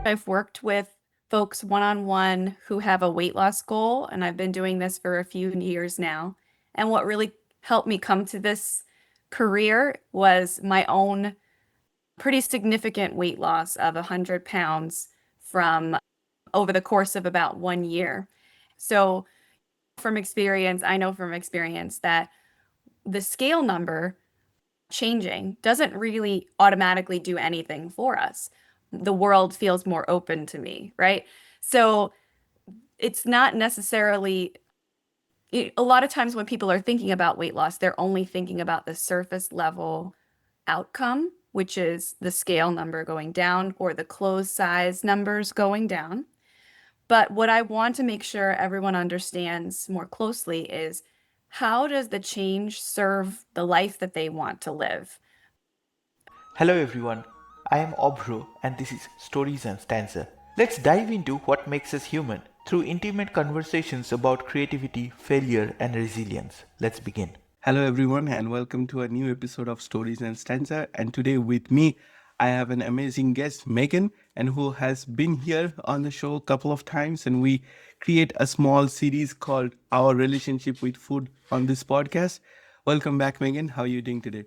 I've worked with folks one-on-one who have a weight loss goal, and I've been doing this for a few years now. And what really helped me come to this career was my own pretty significant weight loss of 100 pounds from over the course of about 1 year. So, I know from experience that the scale number changing doesn't really automatically do anything for us. The world feels more open to me, right? So it's not necessarily, a lot of times when people are thinking about weight loss, they're only thinking about the surface level outcome, which is the scale number going down or the clothes size numbers going down. But what I want to make sure everyone understands more closely is how does the change serve the life that they want to live? Hello everyone, I am Abhra and this is Stories and Stanza. Let's dive into what makes us human through intimate conversations about creativity, failure, and resilience. Let's begin. Hello, everyone, and welcome to a new episode of Stories and Stanza. And today, with me, I have an amazing guest, Megan, and who has been here on the show a couple of times. And we create a small series called Our Relationship with Food on this podcast. Welcome back, Megan. How are you doing today?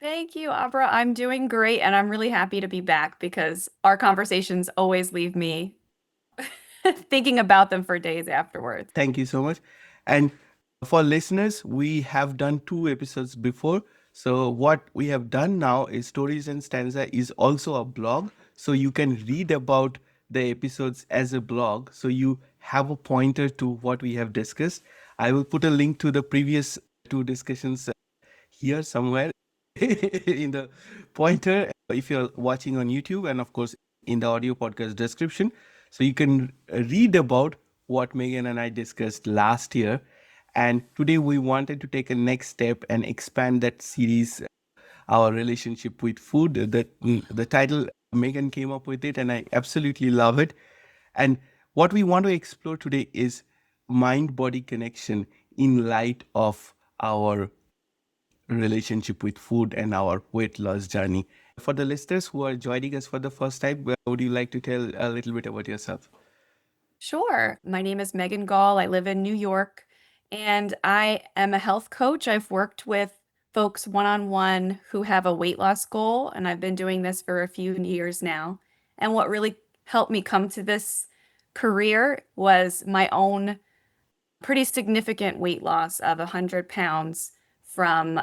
Thank you, Abhra. I'm doing great, and I'm really happy to be back because our conversations always leave me thinking about them for days afterwards. Thank you so much. And for listeners, we have done 2 episodes before. So what we have done now is Stories and Stanza is also a blog. So you can read about the episodes as a blog. So you have a pointer to what we have discussed. I will put a link to the previous 2 discussions here somewhere in the pointer if you're watching on YouTube, and of course in the audio podcast description. So you can read about what Megan and I discussed last year. And today we wanted to take a next step and expand that series, Our Relationship with Food. The title, Megan came up with it, and I absolutely love it. And what we want to explore today is mind-body connection in light of our relationship with food and our weight loss journey. For the listeners who are joining us for the first time, would you like to tell a little bit about yourself? Sure. My name is Megan Gaul. I live in New York, and I am a health coach. I've worked with folks one-on-one who have a weight loss goal, and I've been doing this for a few years now. And what really helped me come to this career was my own pretty significant weight loss of 100 pounds from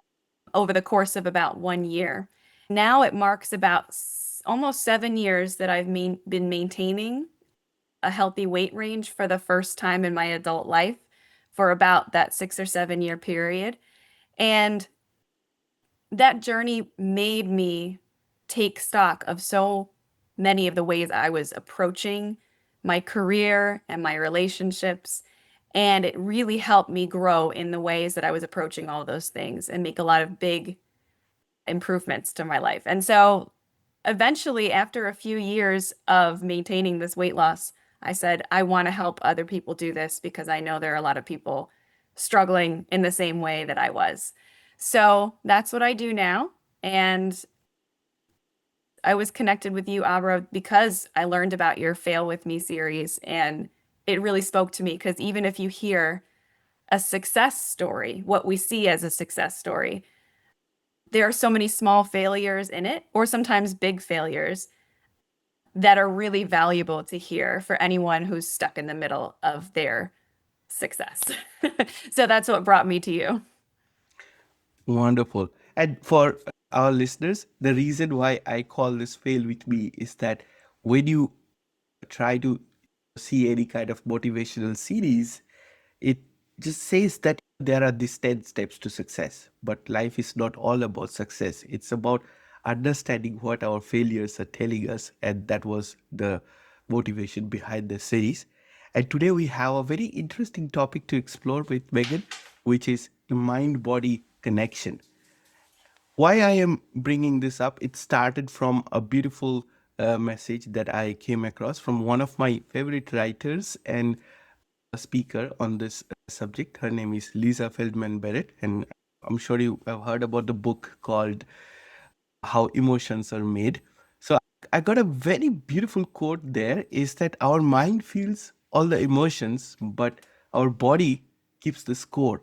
over the course of about 1 year. Now it marks about almost 7 years that I've been maintaining a healthy weight range for the first time in my adult life for about that 6 or 7 year period. And that journey made me take stock of so many of the ways I was approaching my career and my relationships. And it really helped me grow in the ways that I was approaching all those things and make a lot of big improvements to my life. And so eventually, after a few years of maintaining this weight loss, I said, I want to help other people do this because I know there are a lot of people struggling in the same way that I was. So that's what I do now. And I was connected with you, Abra, because I learned about your Fail With Me series. And it really spoke to me because even if you hear a success story, what we see as a success story, there are so many small failures in it, or sometimes big failures, that are really valuable to hear for anyone who's stuck in the middle of their success. So that's what brought me to you. Wonderful. And for our listeners, the reason why I call this Fail With Me is that when you try to see any kind of motivational series, it just says that there are these 10 steps to success. But life is not all about success. It's about understanding what our failures are telling us. And that was the motivation behind the series. And today we have a very interesting topic to explore with Megan, which is the mind body connection. Why I am bringing this up, it started from a beautiful message that I came across from one of my favorite writers and a speaker on this subject. Her name is Lisa Feldman Barrett, and I'm sure you have heard about the book called How Emotions Are Made. So I got a very beautiful quote there is that our mind feels all the emotions, but our body keeps the score.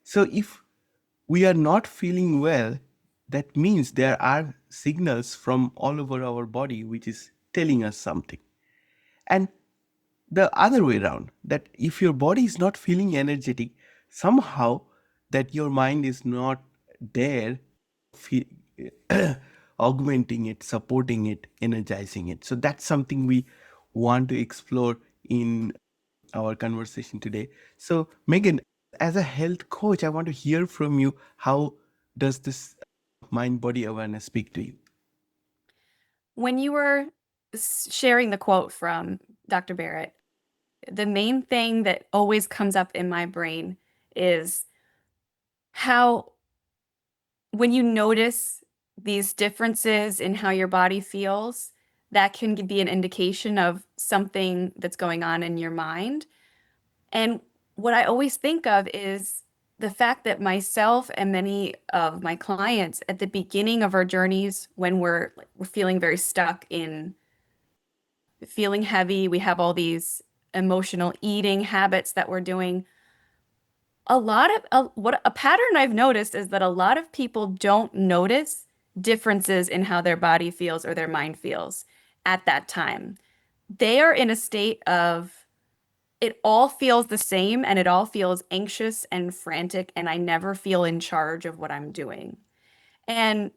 So if we are not feeling well, that means there are signals from all over our body which is telling us something. And the other way around, that if your body is not feeling energetic, somehow that your mind is not there fe- augmenting it, supporting it, energizing it. So that's something we want to explore in our conversation today. So, Megan, as a health coach, I want to hear from you. How does this mind body awareness speak to you? When you were sharing the quote from Dr. Barrett, the main thing that always comes up in my brain is how, when you notice these differences in how your body feels, that can be an indication of something that's going on in your mind. And what I always think of is the fact that myself and many of my clients at the beginning of our journeys, when we're feeling very stuck in feeling heavy, we have all these emotional eating habits that we're doing. What a pattern I've noticed is that a lot of people don't notice differences in how their body feels or their mind feels at that time. They are in a state of it all feels the same and it all feels anxious and frantic, and I never feel in charge of what I'm doing. And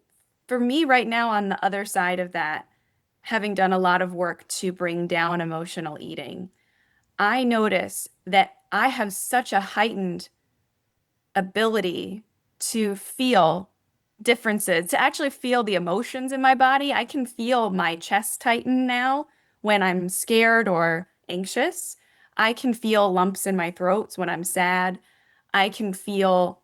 for me, right now, on the other side of that, having done a lot of work to bring down emotional eating, I notice that I have such a heightened ability to feel differences, to actually feel the emotions in my body. I can feel my chest tighten now when I'm scared or anxious. I can feel lumps in my throats when I'm sad. I can feel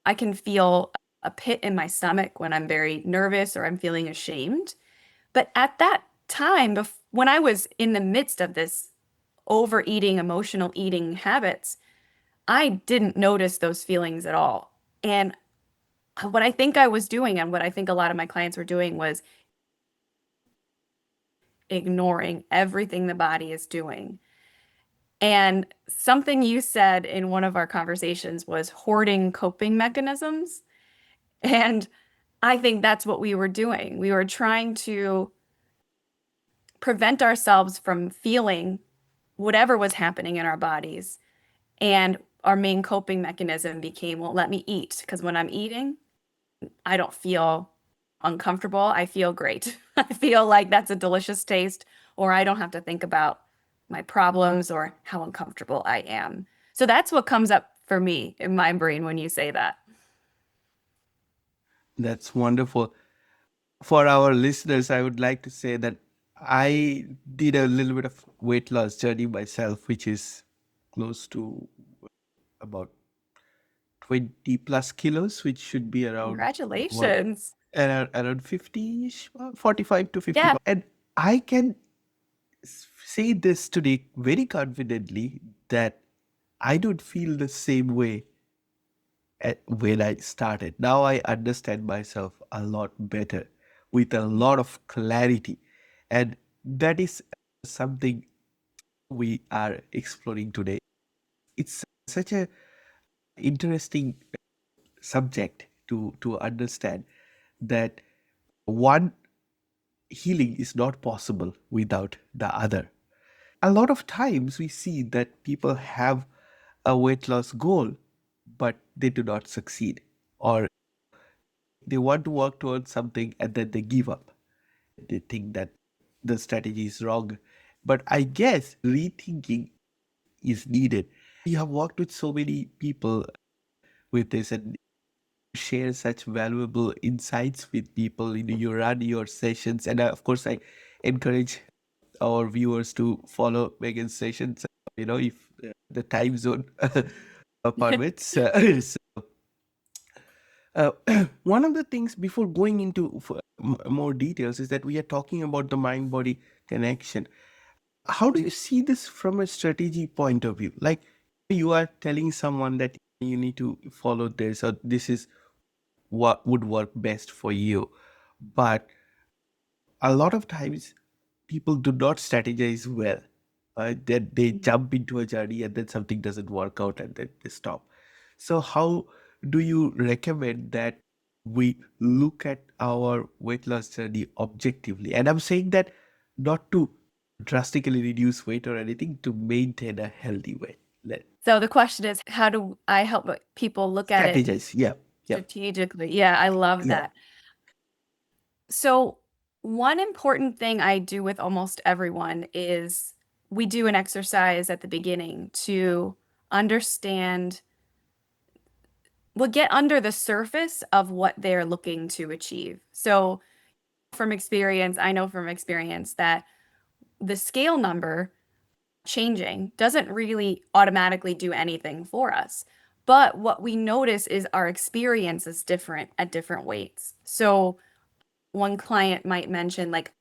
I can feel a pit in my stomach when I'm very nervous or I'm feeling ashamed. But at that time, when I was in the midst of this overeating, emotional eating habits, I didn't notice those feelings at all. And what I think I was doing, and what I think a lot of my clients were doing, was ignoring everything the body is doing. And something you said in one of our conversations was hoarding coping mechanisms. And I think that's what we were doing. We were trying to prevent ourselves from feeling whatever was happening in our bodies. And our main coping mechanism became, well, let me eat. Because when I'm eating, I don't feel uncomfortable. I feel great. I feel like that's a delicious taste, or I don't have to think about my problems or how uncomfortable I am. So that's what comes up for me in my brain when you say that. That's wonderful. For our listeners, I would like to say that I did a little bit of weight loss journey myself, which is close to about 20 plus kilos, which should be around what? Congratulations. Around 50-ish, 45 to 50. Yeah. And I can say this today very confidently that I don't feel the same way when I started. Now I understand myself a lot better with a lot of clarity. And that is something we are exploring today. It's such a interesting subject to understand that one healing is not possible without the other. A lot of times we see that people have a weight loss goal, but they do not succeed, or they want to work towards something and then they give up. They think that the strategy is wrong. But I guess rethinking is needed. You have worked with so many people with this and share such valuable insights with people. You run your sessions, and of course, I encourage our viewers to follow Megan's sessions. If the time zone permits. Uh, one of the things before going into more details is that we are talking about the mind body connection. How do you see this from a strategy point of view? Like you are telling someone that you need to follow this, or this is what would work best for you. But a lot of times people do not strategize well. Then they jump into a journey and then something doesn't work out and then they stop. So, how do you recommend that we look at our weight loss journey objectively? And I'm saying that not to drastically reduce weight or anything, to maintain a healthy weight. So the question is, how do I help people look at it Strategize. Yeah. Yeah. strategically? Yeah, I love Yeah. that. So one important thing I do with almost everyone is we do an exercise at the beginning to understand, well, get under the surface of what they're looking to achieve. So from experience, I know from experience that the scale number changing doesn't really automatically do anything for us. But what we notice is our experience is different at different weights. So one client might mention, like,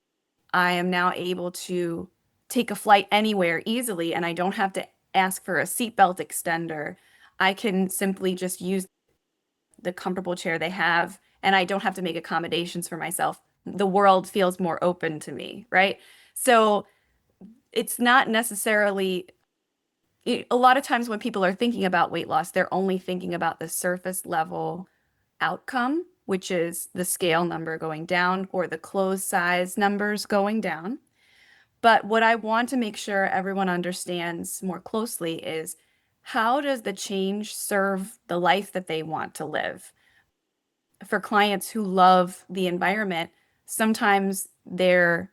I am now able to take a flight anywhere easily, and I don't have to ask for a seatbelt extender. I can simply just use the comfortable chair they have, and I don't have to make accommodations for myself. The world feels more open to me, right? So it's not necessarily a lot of times when people are thinking about weight loss, they're only thinking about the surface level outcome, which is the scale number going down or the clothes size numbers going down. But what I want to make sure everyone understands more closely is, how does the change serve the life that they want to live? For clients who love the environment, sometimes their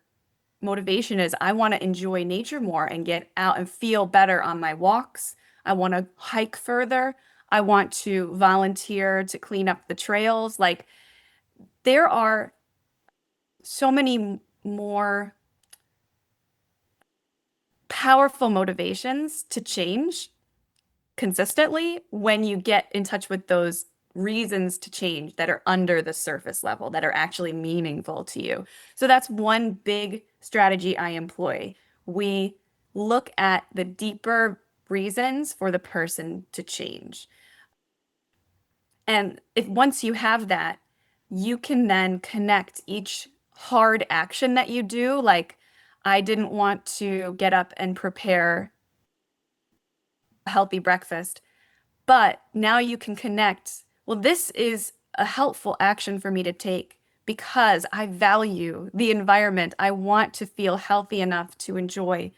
motivation is, I want to enjoy nature more and get out and feel better on my walks. I want to hike further. I want to volunteer to clean up the trails. Like, there are so many more powerful motivations to change consistently when you get in touch with those reasons to change that are under the surface level, that are actually meaningful to you. So that's one big strategy I employ. We look at the deeper reasons for the person to change. And if once you have that, you can then connect each hard action that you do. Like, I didn't want to get up and prepare a healthy breakfast, but now you can connect. Well, this is a helpful action for me to take because I value the environment. I want to feel healthy enough to enjoy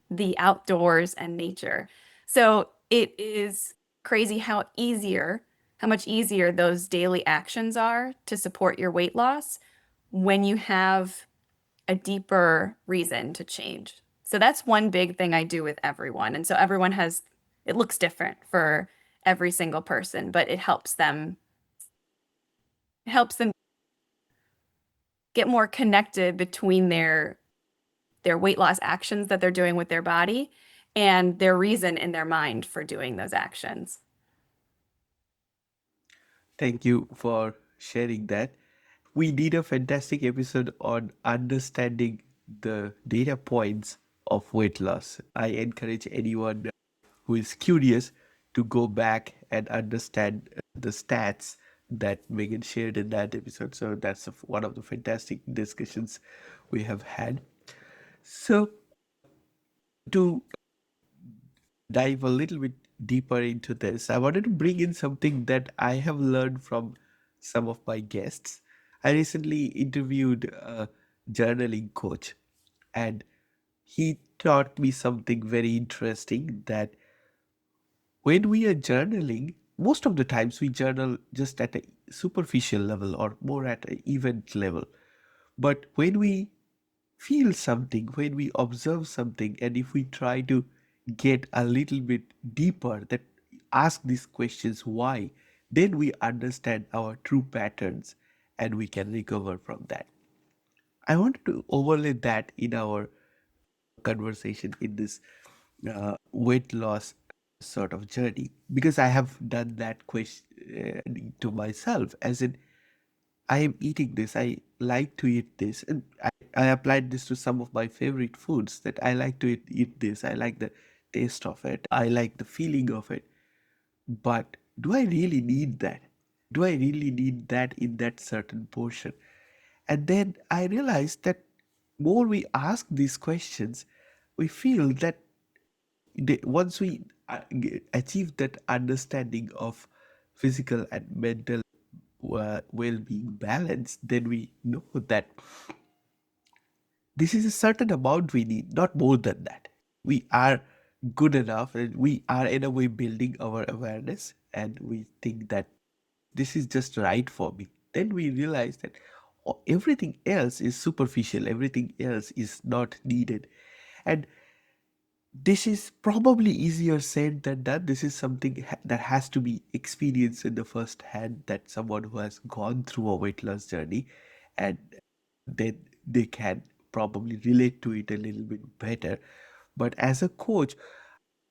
the outdoors and nature. So it is crazy how much easier those daily actions are to support your weight loss when you have a deeper reason to change. So that's one big thing I do with everyone. And so everyone has, it looks different for every single person, but it helps them get more connected between their weight loss actions that they're doing with their body and their reason in their mind for doing those actions. Thank you for sharing that. We did a fantastic episode on understanding the data points of weight loss. I encourage anyone who is curious to go back and understand the stats that Megan shared in that episode. So that's one of the fantastic discussions we have had. So to dive a little bit deeper into this, I wanted to bring in something that I have learned from some of my guests. I recently interviewed a journaling coach, and he taught me something very interesting, that when we are journaling, most of the times we journal just at a superficial level or more at an event level. But when we feel something, when we observe something, and if we try to get a little bit deeper, that ask these questions why, then we understand our true patterns and we can recover from that. I wanted to overlay that in our conversation in this weight loss sort of journey, because I have done that question to myself, as in, I am eating this, I like to eat this, and I applied this to some of my favorite foods, that I like to eat this, I like the taste of it, I like the feeling of it. But do I really need that? Do I really need that in that certain portion? And then I realized that more we ask these questions, we feel that once we achieve that understanding of physical and mental well-being balance, then we know that this is a certain amount we need, not more than that. We are good enough, and we are in a way building our awareness, and we think that this is just right for me. Then we realize that everything else is superficial, everything else is not needed. And this is probably easier said than done. This is something that has to be experienced in the first hand, that someone who has gone through a weight loss journey, and then they can probably relate to it a little bit better. But as a coach,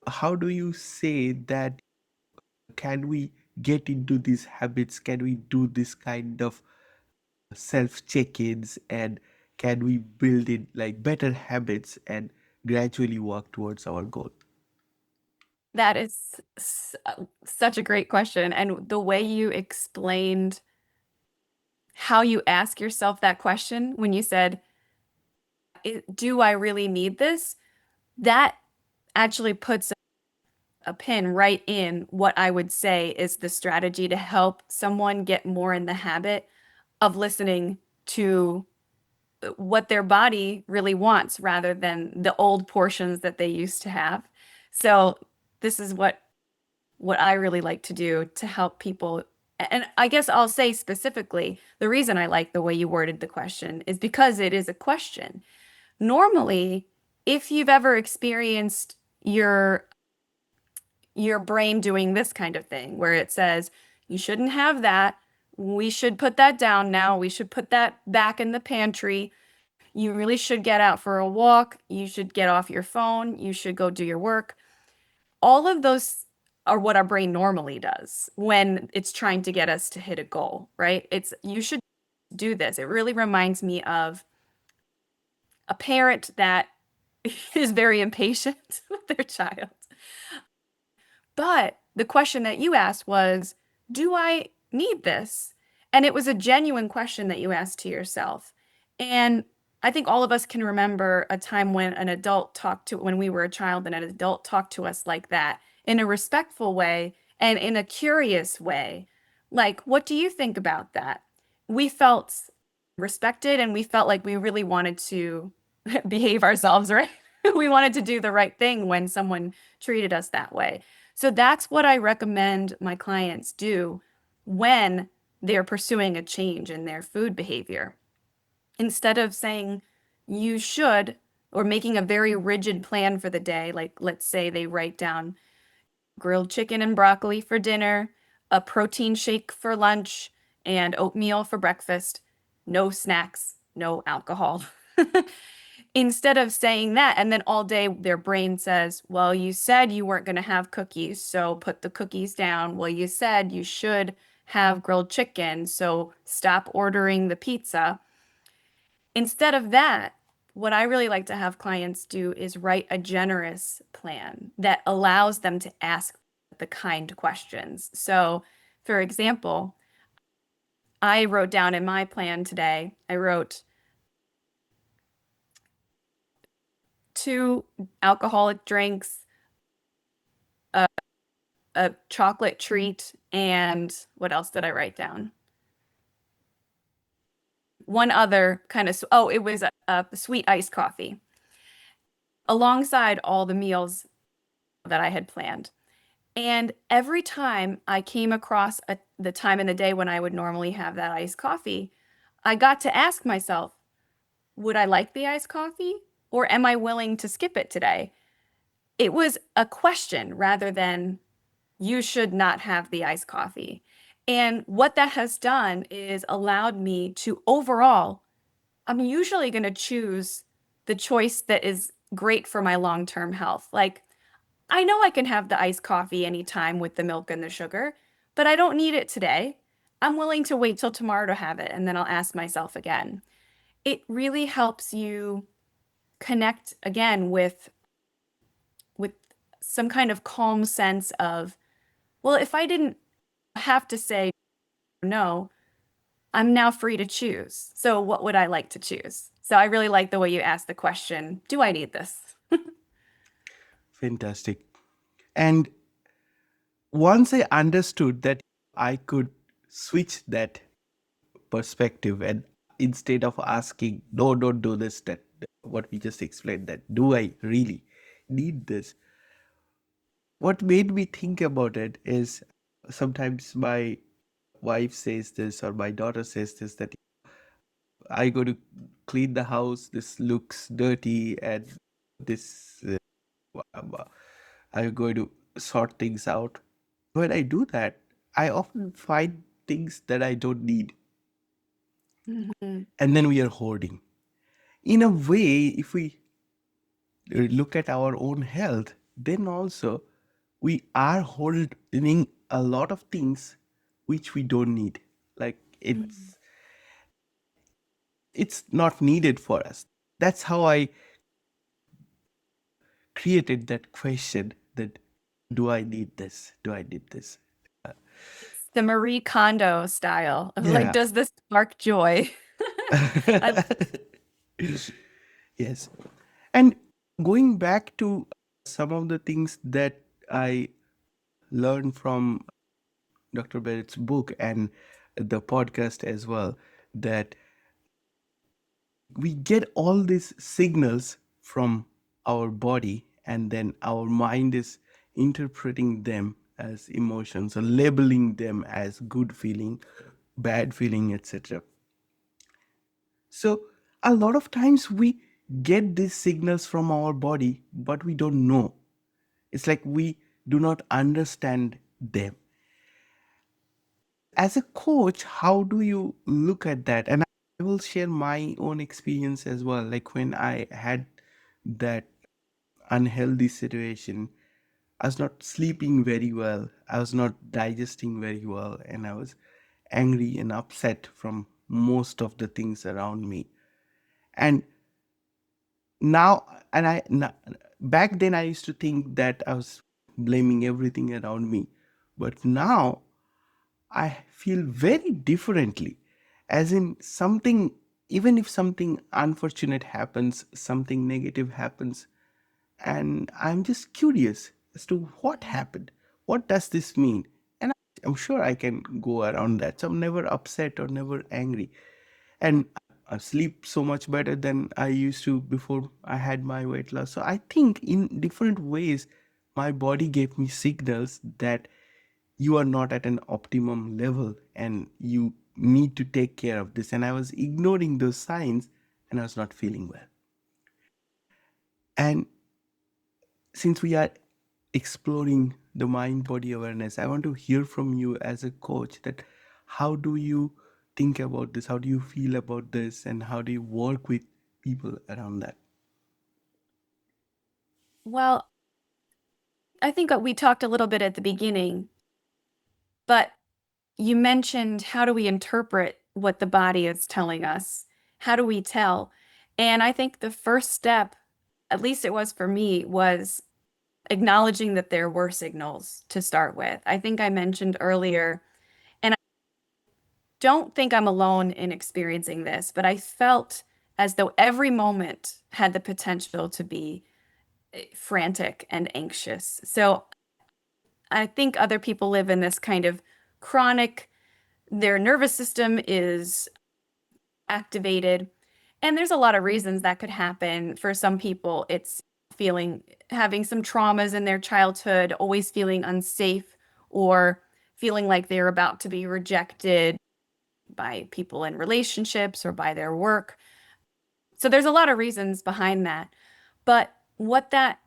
how do you say that can we get into these habits? Can we do this kind of self check-ins, and can we build in like better habits and gradually work towards our goal? That is such a great question. And the way you explained how you ask yourself that question when you said, do I really need this? That actually puts a pin right in what I would say is the strategy to help someone get more in the habit of listening to what their body really wants rather than the old portions that they used to have. So this is what I really like to do to help people. And I guess I'll say specifically, the reason I like the way you worded the question is because it is a question. Normally, if you've ever experienced your brain doing this kind of thing where it says, you shouldn't have that. We should put that down now. We should put that back in the pantry. You really should get out for a walk. You should get off your phone. You should go do your work. All of those are what our brain normally does when it's trying to get us to hit a goal, right? It's you should do this. It really reminds me of a parent that is very impatient with their child. But the question that you asked was, do I need this? And it was a genuine question that you asked to yourself. And I think all of us can remember a time when an adult talked to, when we were a child and an adult talked to us like that in a respectful way and in a curious way. Like, what do you think about that? We felt respected and we felt like we really wanted to behave ourselves, right? We wanted to do the right thing when someone treated us that way. So that's what I recommend my clients do when they're pursuing a change in their food behavior. Instead of saying you should or making a very rigid plan for the day, like let's say they write down grilled chicken and broccoli for dinner, a protein shake for lunch, and oatmeal for breakfast, no snacks, no alcohol. Instead of saying that, and then all day their brain says, well, you said you weren't going to have cookies, so put the cookies down. Well, you said you should have grilled chicken, so stop ordering the pizza. Instead of that, what I really like to have clients do is write a generous plan that allows them to ask the kind questions. So, for example, I wrote down in my plan today, I wrote two alcoholic drinks, a chocolate treat, and what else did I write down? One other kind of, oh, it was a sweet iced coffee alongside all the meals that I had planned. And every time I came across the time in the day when I would normally have that iced coffee, I got to ask myself, would I like the iced coffee or am I willing to skip it today? It was a question rather than you should not have the iced coffee. And what that has done is allowed me to overall, I'm usually going to choose the choice that is great for my long-term health. Like, I know I can have the iced coffee anytime with the milk and the sugar, but I don't need it today. I'm willing to wait till tomorrow to have it, and then I'll ask myself again. It really helps you connect again with some kind of calm sense of, well, if I didn't have to say no, I'm now free to choose. So what would I like to choose? So I really like the way you asked the question, do I need this? Fantastic. And once I understood that I could switch that perspective, and instead of asking, no, don't do this, that what we just explained, that do I really need this? What made me think about it is sometimes my wife says this or my daughter says this, that I go to clean the house, this looks dirty, and this I'm going to sort things out. When I do that, I often find things that I don't need, Mhm. and then we are hoarding. In a way, if we look at our own health, then also we are holding a lot of things which we don't need. Like Mhm. it's not needed for us. That's how I created that question, that do I need this? Do I need this? It's the Marie Kondo style of like, Yeah. does this spark joy? I Yes. And going back to some of the things that I learned from Dr. Barrett's book and the podcast as well, that we get all these signals from our body, and then our mind is interpreting them as emotions or labeling them as good feeling, bad feeling, etc. So a lot of times we get these signals from our body, but we don't know. It's like we do not understand them. As a coach, how do you look at that? And I will share my own experience as well. Like when I had that unhealthy situation, I was not sleeping very well, I was not digesting very well, and I was angry and upset from most of the things around me. And now, back then I used to think that I was blaming everything around me, but now I feel very differently. As in, something, even if something unfortunate happens, something negative happens, and I'm just curious as to what happened. What does this mean? And I'm sure I can go around that. So I'm never upset or never angry. And I sleep so much better than I used to before I had my weight loss. So I think in different ways, my body gave me signals that you are not at an optimum level and you need to take care of this. And I was ignoring those signs and I was not feeling well. And since we are exploring the mind body awareness, I want to hear from you as a coach that how do you think about this? How do you feel about this? And how do you work with people around that? well, I think we talked a little bit at the beginning, but you mentioned how do we interpret what the body is telling us? How do we tell? And I think the first step, at least it was for me, was acknowledging that there were signals to start with. I think I mentioned earlier, and I don't think I'm alone in experiencing this, but I felt as though every moment had the potential to be frantic and anxious. So I think other people live in this kind of chronic, their nervous system is activated. And there's a lot of reasons that could happen. For some people, it's feeling having some traumas in their childhood, always feeling unsafe, or feeling like they're about to be rejected by people in relationships or by their work. So there's a lot of reasons behind that. But what that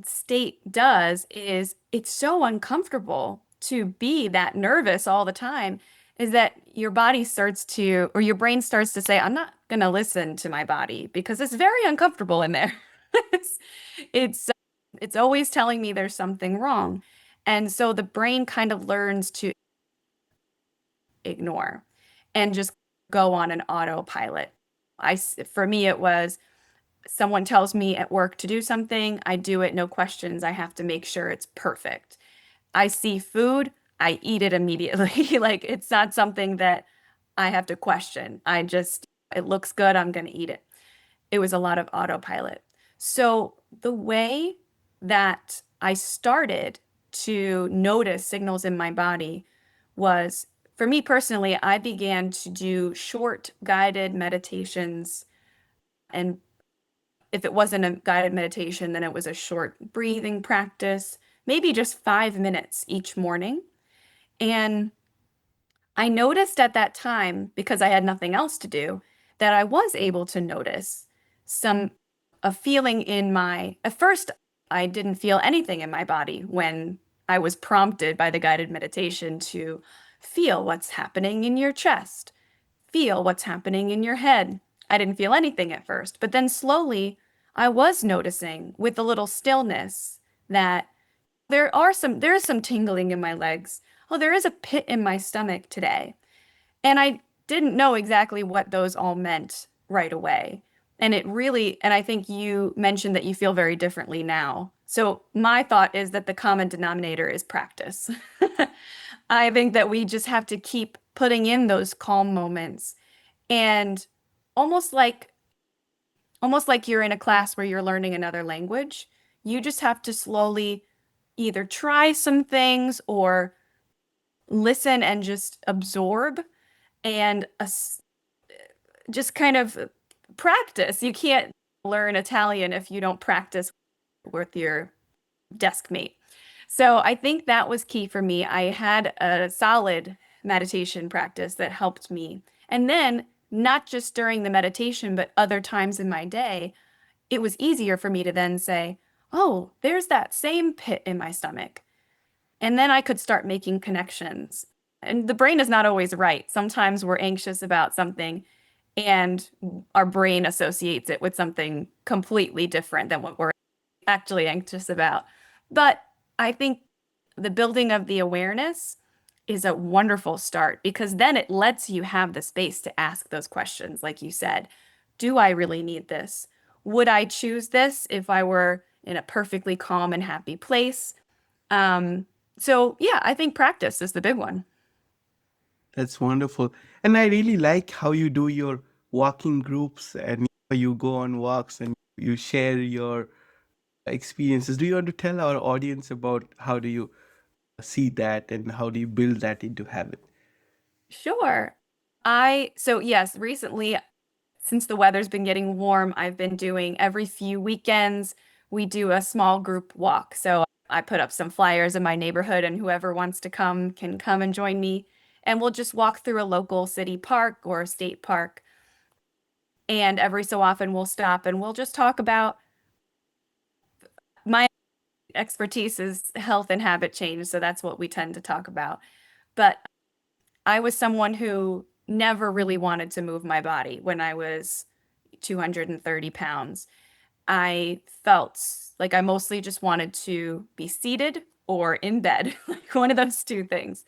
state does is it's so uncomfortable to be that nervous all the time, is that your body starts to, or your brain starts to say, I'm not going to listen to my body because it's very uncomfortable in there. it's, it's it's always telling me there's something wrong. And so the brain kind of learns to ignore and just go on an autopilot. For me, it was someone tells me at work to do something, I do it, no questions. I have to make sure it's perfect. I see food, I eat it immediately. Like it's not something that I have to question. It looks good, I'm going to eat it. It was a lot of autopilot. So the way that I started to notice signals in my body was, for me personally, I began to do short guided meditations. And if it wasn't a guided meditation, then it was a short breathing practice, maybe just 5 minutes each morning. And I noticed at that time, because I had nothing else to do, that I was able to notice some a feeling in my, at first, I didn't feel anything in my body when I was prompted by the guided meditation to feel what's happening in your chest, feel what's happening in your head. I didn't feel anything at first, but then slowly I was noticing with a little stillness that there is some tingling in my legs. Oh, there is a pit in my stomach today. And I didn't know exactly what those all meant right away. And I think you mentioned that you feel very differently now. So my thought is that the common denominator is practice. I think that we just have to keep putting in those calm moments and almost like almost like you're in a class where you're learning another language. You just have to slowly either try some things or listen and just absorb and just kind of practice. You can't learn Italian if you don't practice with your desk mate. So I think that was key for me. I had a solid meditation practice that helped me. And then, not just during the meditation, but other times in my day, it was easier for me to then say, oh, there's that same pit in my stomach. And then I could start making connections. And the brain is not always right. Sometimes we're anxious about something and our brain associates it with something completely different than what we're actually anxious about. But I think the building of the awareness is a wonderful start because then it lets you have the space to ask those questions. Like you said, do I really need this? Would I choose this if I were in a perfectly calm and happy place? Um, so yeah, I think practice is the big one. That's wonderful. And I really like how you do your walking groups and you go on walks and you share your experiences. Do you want to tell our audience about how do you see that and how do you build that into habit? Sure. So yes, recently, since the weather's been getting warm, I've been doing every few weekends, we do a small group walk. So I put up some flyers in my neighborhood, and whoever wants to come can come and join me. And we'll just walk through a local city park or a state park. And every so often we'll stop and we'll just talk about my expertise is health and habit change. So that's what we tend to talk about. But I was someone who never really wanted to move my body when I was 230 pounds. I felt like I mostly just wanted to be seated or in bed, like one of those two things.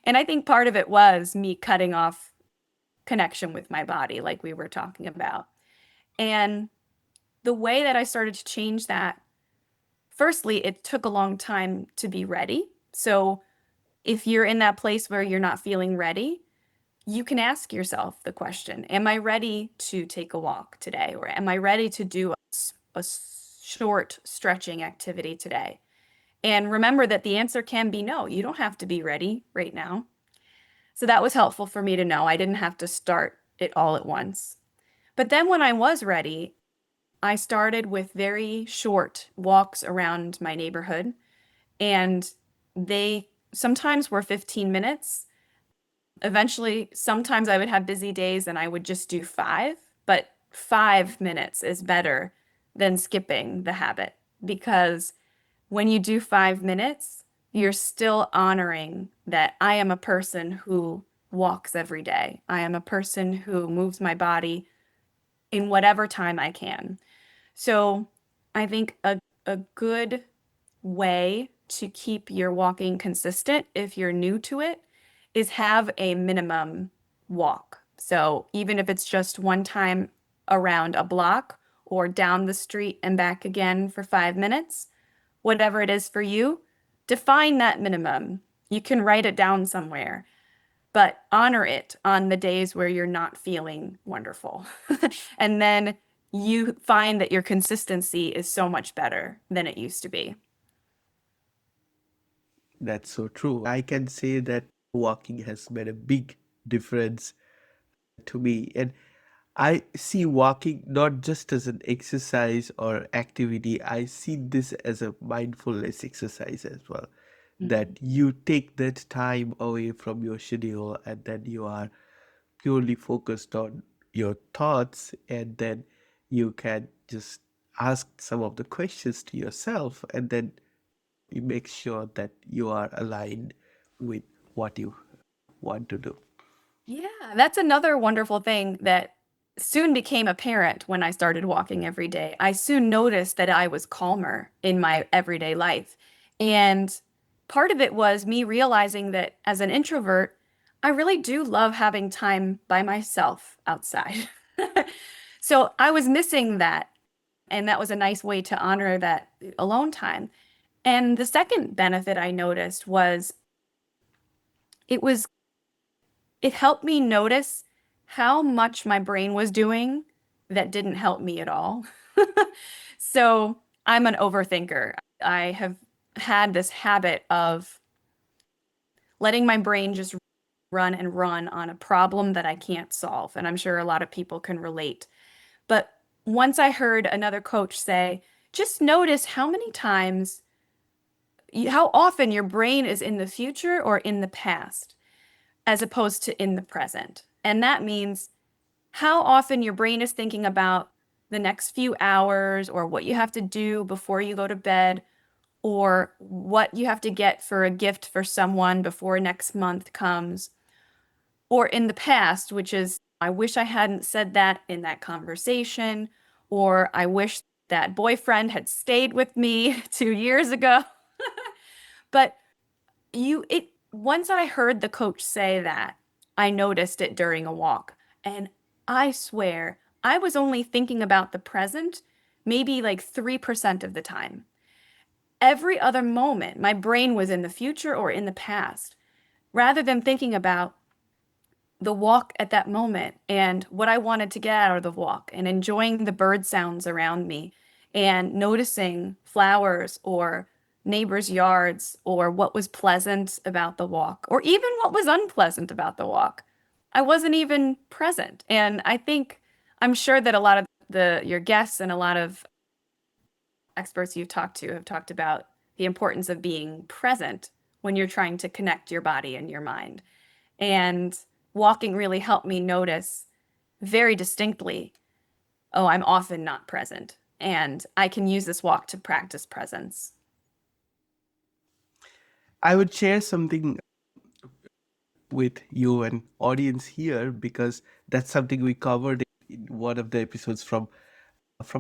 And I think part of it was me cutting off connection with my body, like we were talking about. And the way that I started to change that, firstly, it took a long time to be ready. So if you're in that place where you're not feeling ready, you can ask yourself the question, am I ready to take a walk today? Or am I ready to do a short stretching activity today? And remember that the answer can be no. You don't have to be ready right now. So that was helpful for me to know. I didn't have to start it all at once. But then when I was ready, I started with very short walks around my neighborhood, and they sometimes were 15 minutes. Eventually, sometimes I would have busy days and I would just do five, but 5 minutes is better than skipping the habit because when you do 5 minutes, you're still honoring that I am a person who walks every day. I am a person who moves my body in whatever time I can. So I think a good way to keep your walking consistent if you're new to it is have a minimum walk. So even if it's just one time around a block or down the street and back again for 5 minutes, whatever it is for you, define that minimum. You can write it down somewhere. but honor it on the days where you're not feeling wonderful. And then you find that your consistency is so much better than it used to be. That's so true. I can say that walking has made a big difference to me. And I see walking not just as an exercise or activity, I see this as a mindfulness exercise as well. That Mhm. you take that time away from your schedule and then you are purely focused on your thoughts, and then you can just ask some of the questions to yourself, and then you make sure that you are aligned with what you want to do. Yeah, that's another wonderful thing that soon became apparent when I started walking every day. I soon noticed that I was calmer in my everyday life. And part of it was me realizing that as an introvert, I really do love having time by myself outside. So I was missing that. And that was a nice way to honor that alone time. And the second benefit I noticed was it was it helped me notice how much my brain was doing that didn't help me at all. So I'm an overthinker. I have had this habit of letting my brain just run and run on a problem that I can't solve. And I'm sure a lot of people can relate. But once I heard another coach say, just notice how many times, how often your brain is in the future or in the past, as opposed to in the present. And that means how often your brain is thinking about the next few hours or what you have to do before you go to bed or what you have to get for a gift for someone before next month comes, or in the past, which is, I wish I hadn't said that in that conversation, or I wish that boyfriend had stayed with me 2 years ago. But once I heard the coach say that, I noticed it during a walk. And I swear, I was only thinking about the present maybe like 3% of the time. Every other moment, my brain was in the future or in the past, rather than thinking about the walk at that moment and what I wanted to get out of the walk and enjoying the bird sounds around me and noticing flowers or neighbors' yards or what was pleasant about the walk or even what was unpleasant about the walk. I wasn't even present. And I'm sure that a lot of your guests and a lot of experts you've talked to have talked about the importance of being present when you're trying to connect your body and your mind. And walking really helped me notice very distinctly, oh, I'm often not present. And I can use this walk to practice presence. I would share something with you and audience here because that's something we covered in one of the episodes from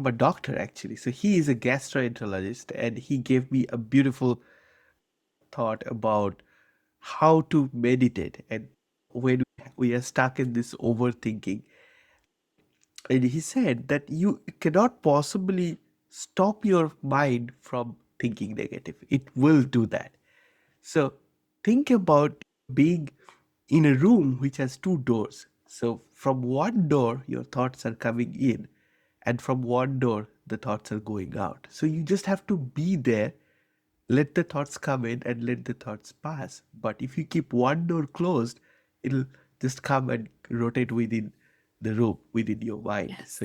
a doctor actually. So he is a gastroenterologist and he gave me a beautiful thought about how to meditate and when we are stuck in this overthinking. And he said that you cannot possibly stop your mind from thinking negative. It will do that. So think about being in a room which has two doors. So from one door, your thoughts are coming in, and from one door, the thoughts are going out. So you just have to be there, let the thoughts come in, and let the thoughts pass. But if you keep one door closed, it'll just come and rotate within the room, within your mind. So Yes.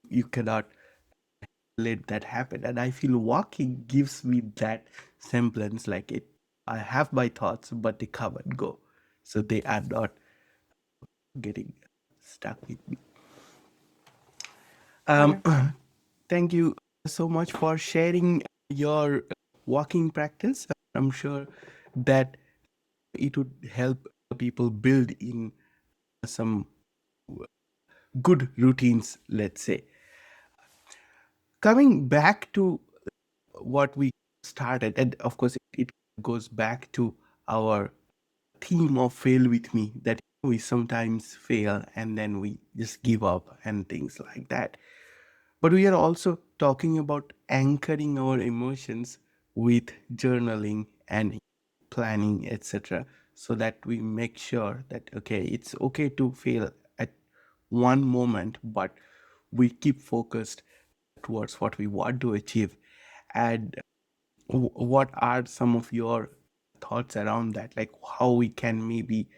you cannot let that happen. And I feel walking gives me that semblance like it. I have my thoughts, but they come and go. So they are not getting stuck with me. Um, Wonderful. Thank you so much for sharing your walking practice. I'm sure that it would help people build in some good routines, let's say. Coming back to what we started, and of course, it goes back to our theme of fail with me that we sometimes fail and then we just give up and things like that. But we are also talking about anchoring our emotions with journaling and planning, etc. so that we make sure that, okay, it's okay to fail at one moment, but we keep focused towards what we want to achieve. And what are some of your thoughts around that? Like how we can maybe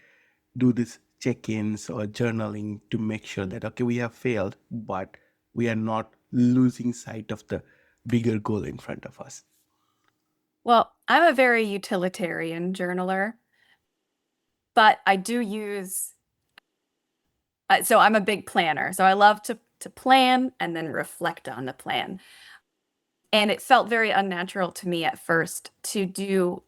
do this check-ins or journaling to make sure that, okay, we have failed, but we are not losing sight of the bigger goal in front of us. Well, I'm a very utilitarian journaler, but I do use, so I'm a big planner. So I love to plan and then reflect on the plan. And it felt very unnatural to me at first to do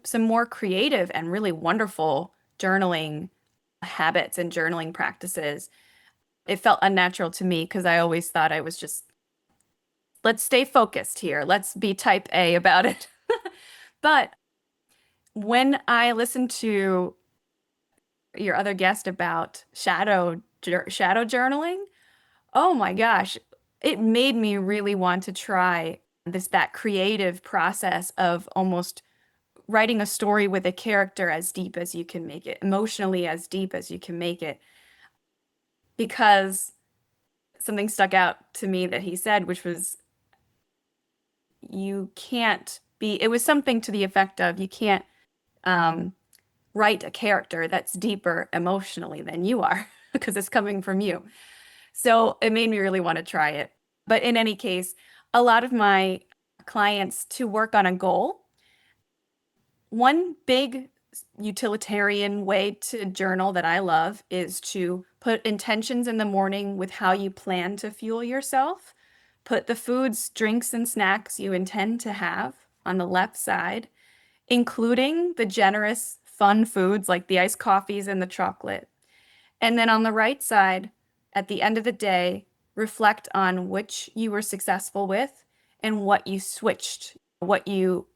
some more creative and really wonderful journaling habits and journaling practices. It felt unnatural to me because I always thought I was just, let's stay focused here. Let's be type A about it. But when I listened to your other guest about shadow journaling, oh my gosh, it made me really want to try that creative process of almost writing a story with a character as deep as you can make it, emotionally as deep as you can make it, because something stuck out to me that he said, which was you can't be, it was something to the effect of you can't um, write a character that's deeper emotionally than you are because it's coming from you. So it made me really want to try it. But in any case, a lot of my clients to work on a goal, one big utilitarian way to journal that I love is to put intentions in the morning with how you plan to fuel yourself. Put the foods, drinks, and snacks you intend to have on the left side, including the generous, fun foods like the iced coffees and the chocolate. And then on the right side, at the end of the day, reflect on which you were successful with and what you switched, what you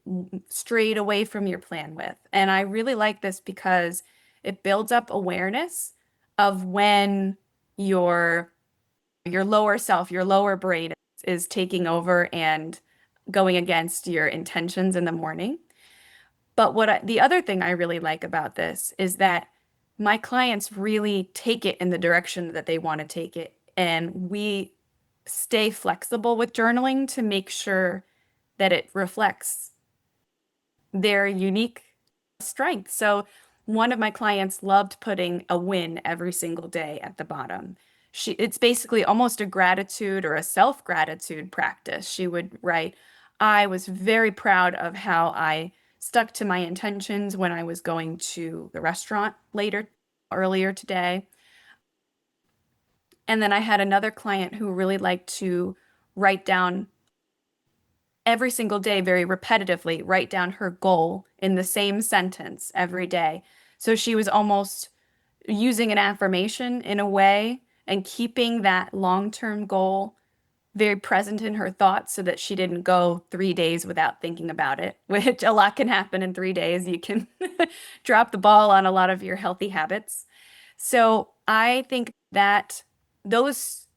strayed away from your plan with. And I really like this because it builds up awareness of when your lower self, your lower brain is taking over and going against your intentions in the morning. But the other thing I really like about this is that my clients really take it in the direction that they want to take it. And we stay flexible with journaling to make sure that it reflects their unique strength. So one of my clients loved putting a win every single day at the bottom. It's basically almost a gratitude or a self-gratitude practice. She would write, I was very proud of how I stuck to my intentions when I was going to the restaurant earlier today. And then I had another client who really liked to write down every single day, very repetitively, write down her goal in the same sentence every day. So she was almost using an affirmation in a way and keeping that long-term goal very present in her thoughts so that she didn't go 3 days without thinking about it, which a lot can happen in 3 days. You can drop the ball on a lot of your healthy habits. So I think that those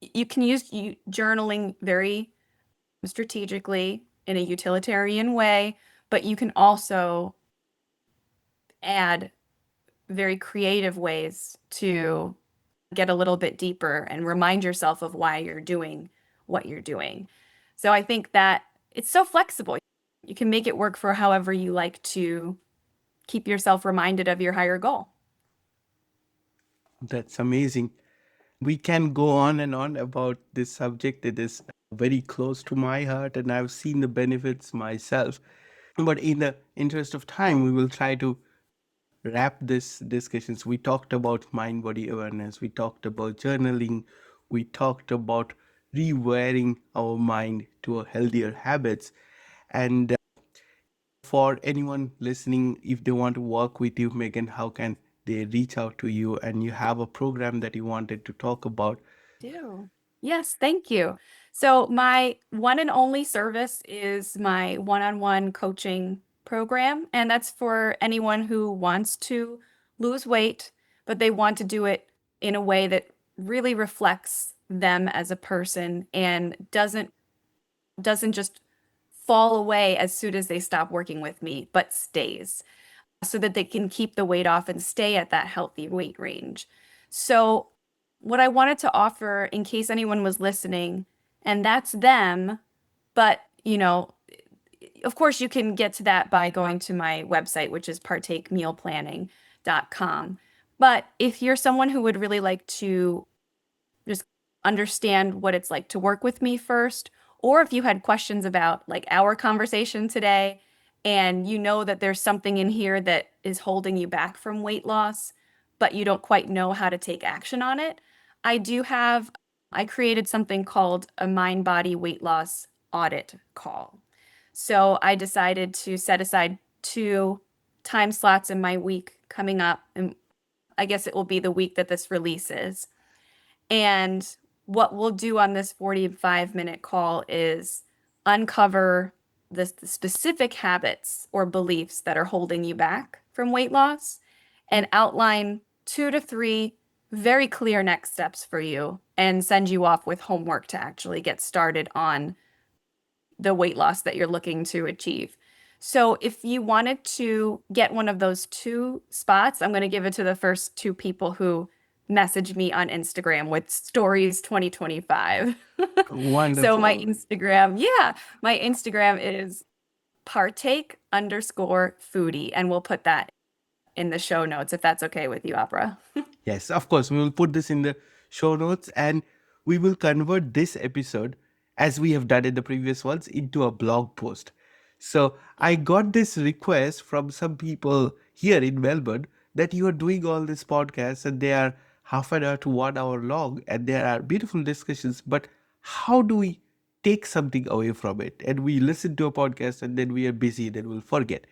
you can use journaling very strategically in a utilitarian way, but you can also add very creative ways to get a little bit deeper and remind yourself of why you're doing what you're doing. So I think that it's so flexible. You can make it work for however you like to keep yourself reminded of your higher goal. That's amazing. We can go on and on about this subject. It is very close to my heart, and I've seen the benefits myself. But in the interest of time, we will try to wrap this discussions. We talked about mind body awareness, we talked about journaling, we talked about rewiring our mind to a healthier habits. And for anyone listening, if they want to work with you, Megan, how can they reach out to you? And you have a program that you wanted to talk about. Do. Yes, thank you. So my one and only service is my one-on-one coaching program, and that's for anyone who wants to lose weight, but they want to do it in a way that really reflects them as a person and doesn't just fall away as soon as they stop working with me, but stays. so that they can keep the weight off and stay at that healthy weight range. So, what I wanted to offer in case anyone was listening, and that's them, but of course, you can get to that by going to my website, which is partakemealplanning.com. But if you're someone who would really like to just understand what it's like to work with me first, or if you had questions about like our conversation today and you know that there's something in here that is holding you back from weight loss, but you don't quite know how to take action on it, I created something called a mind body weight loss audit call. So I decided to set aside 2 time slots in my week coming up, and I guess it will be the week that this releases. And what we'll do on this 45-minute call is uncover the specific habits or beliefs that are holding you back from weight loss and outline 2 to 3 very clear next steps for you and send you off with homework to actually get started on the weight loss that you're looking to achieve. So if you wanted to get one of those 2 spots, I'm going to give it to the first 2 people who message me on Instagram with stories 2025. So my Wonderful. Instagram, yeah, my Instagram is partake_foodie, and we'll put that in the show notes if that's okay with you, Opera. Yes, of course, we will put this in the show notes and we will convert this episode, as we have done in the previous ones, into a blog post. So I got this request from some people here in Melbourne that you are doing all these podcasts and they are half an hour to 1 hour long and there are beautiful discussions, but how do we take something away from it? And we listen to a podcast and then we are busy, then we'll forget.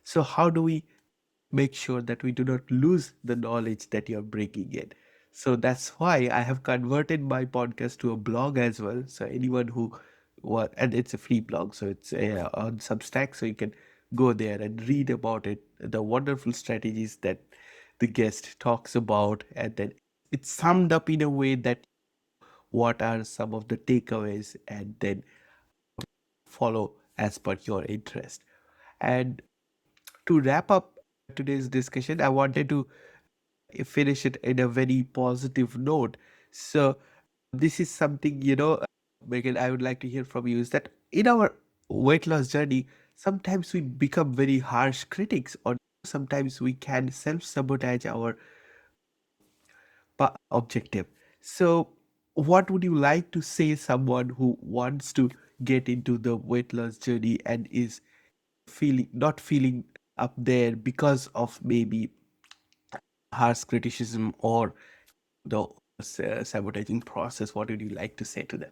So how do we make sure that we do not lose the knowledge that you're bringing in? So that's why I have converted my podcast to a blog as well. So anyone who and it's a free blog, so it's on Substack, so you can go there and read about it, the wonderful strategies that the guest talks about, and then it's summed up in a way that what are some of the takeaways, and then follow as per your interest. And to wrap up today's discussion, I wanted to finish it in a very positive note. So, this is something, Megan, I would like to hear from you is that in our weight loss journey, sometimes we become very harsh critics, or sometimes we can self sabotage our objective. So, what would you like to say someone who wants to get into the weight loss journey and is feeling not feeling up there because of maybe harsh criticism or the sabotaging process? What would you like to say to them?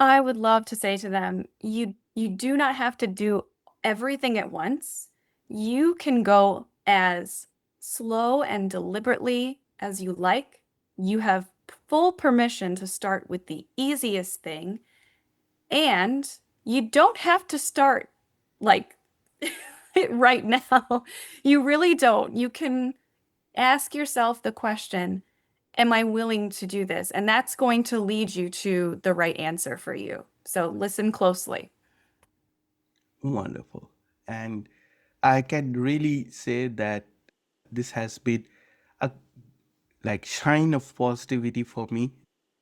I would love to say to them, you do not have to do everything at once. You can go as slow and deliberately as you like. You have full permission to start with the easiest thing, and you don't have to start like right now. You really don't. You can ask yourself the question, am I willing to do this? And that's going to lead you to the right answer for you. So listen closely. Wonderful. And I can really say that this has been a like shine of positivity for me,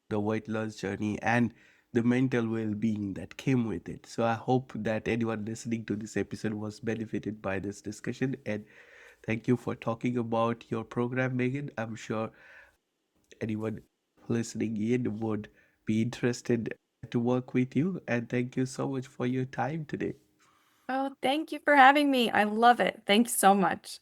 the weight loss journey and the mental well-being that came with it. So I hope that anyone listening to this episode was benefited by this discussion. And thank you for talking about your program, Megan. I'm sure anyone listening in would be interested to work with you. And thank you so much for your time today. Oh, thank you for having me. I love it. Thanks so much.